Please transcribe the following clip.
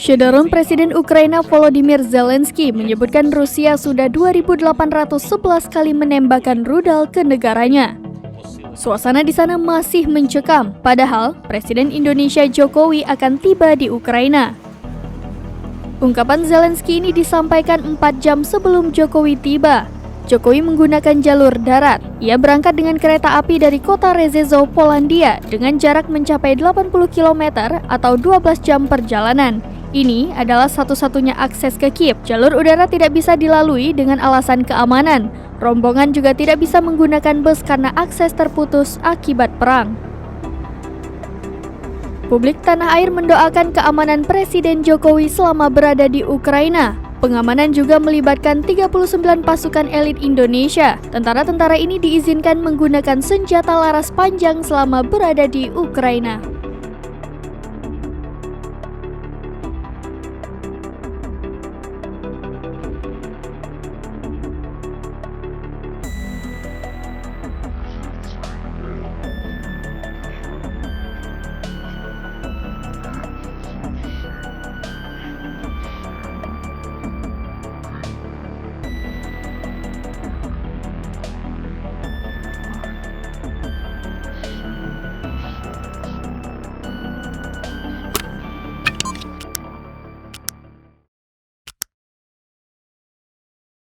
Saudara Presiden Ukraina Volodymyr Zelensky menyebutkan Rusia sudah 2.811 kali menembakkan rudal ke negaranya. Suasana di sana masih mencekam, padahal Presiden Indonesia Jokowi akan tiba di Ukraina. Ungkapan Zelensky ini disampaikan 4 jam sebelum Jokowi tiba. Jokowi menggunakan jalur darat. Ia berangkat dengan kereta api dari kota Rzeszów, Polandia dengan jarak mencapai 80 km atau 12 jam perjalanan. Ini adalah satu-satunya akses ke Kiev. Jalur udara tidak bisa dilalui dengan alasan keamanan. Rombongan juga tidak bisa menggunakan bus karena akses terputus akibat perang. Publik tanah air mendoakan keamanan Presiden Jokowi selama berada di Ukraina. Pengamanan juga melibatkan 39 pasukan elit Indonesia. Tentara-tentara ini diizinkan menggunakan senjata laras panjang selama berada di Ukraina.